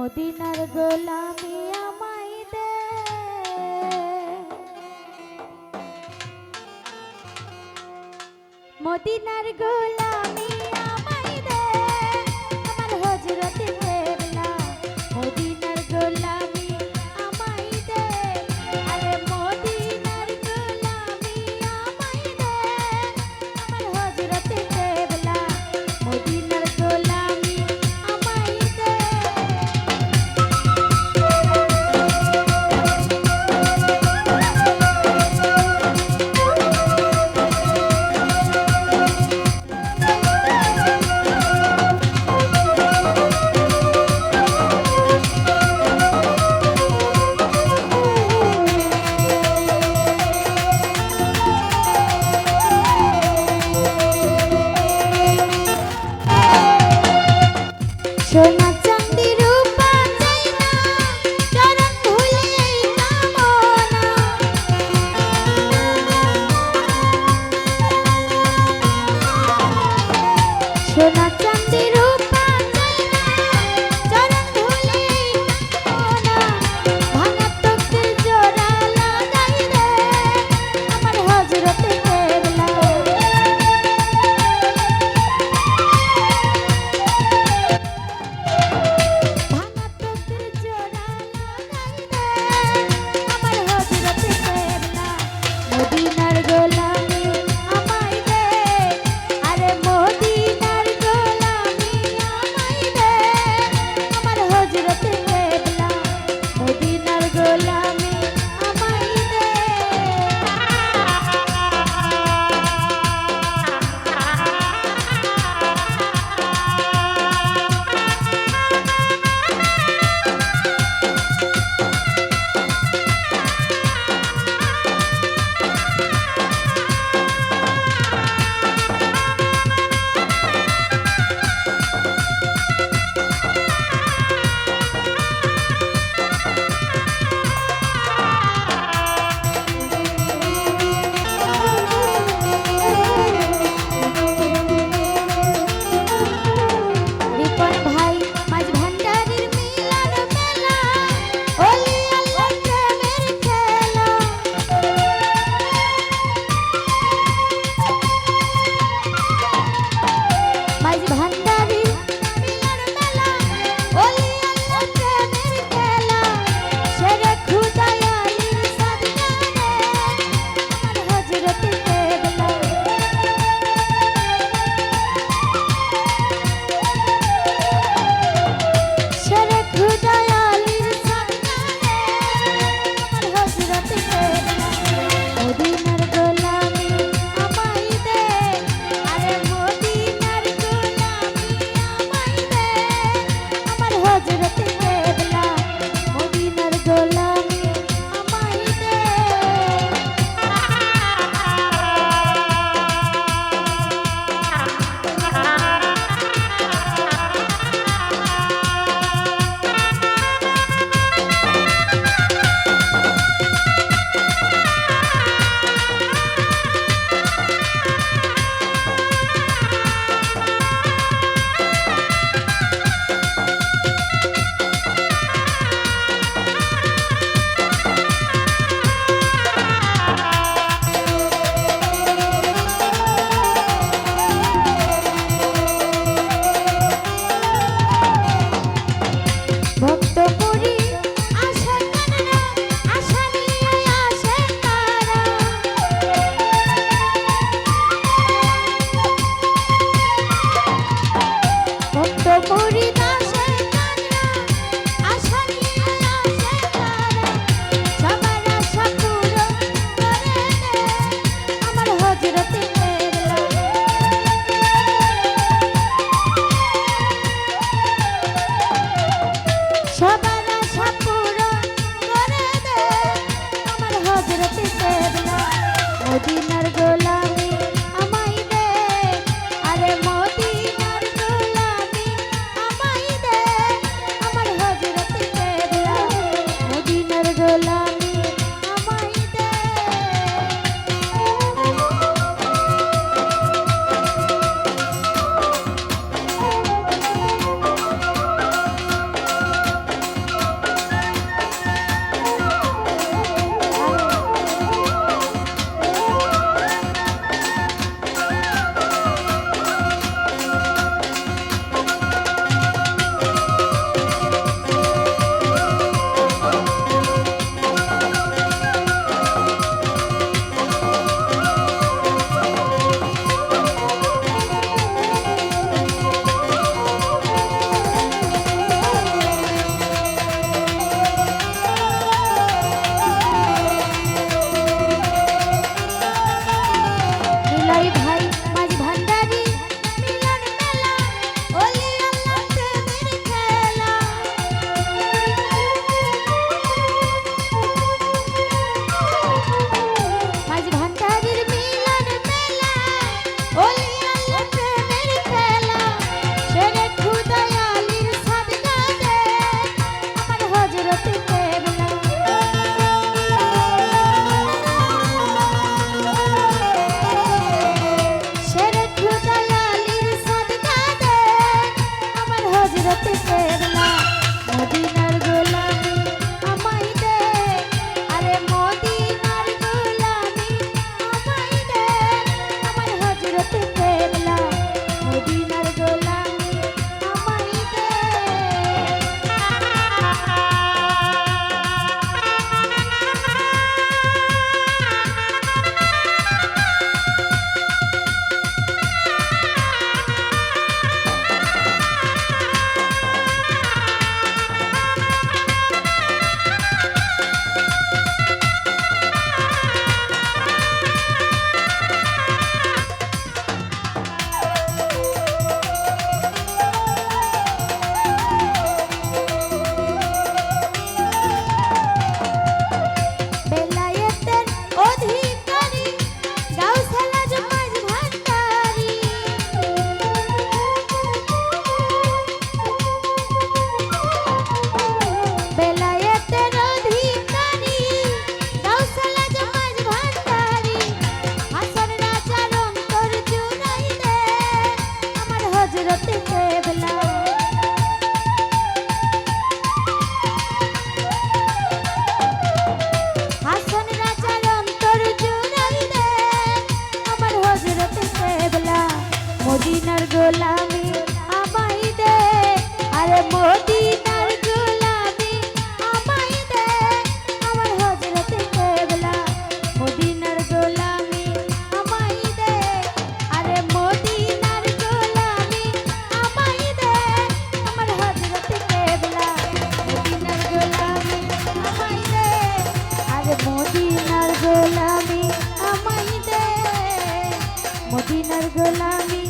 মদিনার গোলামি আমায় দে, মদিনার গোলামি আমায় দে, আমার হযরত কেবলা মদিনার গোলামি আমায় দে, আরে মদিনার গোলামি আমায় দে, আমার হযরত কেবলা মদিনার গোলামি আমায় দে। সোনা চাঁদি রূপা চাই না, চরণ ধুলে এই কামনা। সোনা চাঁদি রূপা চাই না, চরণ ধুলে এই কামনা। ভাঙা তকদির জোড়া লাগাই দে, আমার হযরত কেবলা মদিনার গোলামি আমায় দে, আরে মদিনার গোলামি আমায় দে, আমার হযরত কেবলা মদিনার গোলামি আমায় দে। রিপন ভাই মাঝ ভান্ডারির মিলন মেলা, ওলি আল্লাহ প্রেমের খেলা। মাঝ ভান্ডারির মিলন মেলা, ওলি আল্লাহ প্রেমের খেলা। শেরে খুদা আলীর সদকারে, আমার হযরত কেবলা শেরে খুদা আলীর সদকারে, আমার হযরত কেবলা মদিনার গোলামি আমায় দে, আরে মদিনার গোলামি আমায় দে, আমার হযরত কেবলা মদিনার গোলামি আমায় দে। ভক্ত পুরি আসে কানারা, আশা নিয়ে আসে তারা। ভক্ত পুরি আসে কানারা, আশা নিয়ে আসে তারা। সবার আশা পূরণ করে দে, আমার হযরত কেবলা সবার আশা পূরণ করে দে, আমার হযরত কেবলা মদিনার গোলামি আমায় দে, আরে মদিনার গোলামি আমায় দে, আমার হযরত কেবলা মদিনার গোলামি আমায় দে। মদিনার গোলামি আমায় দে মদিনার গোলামি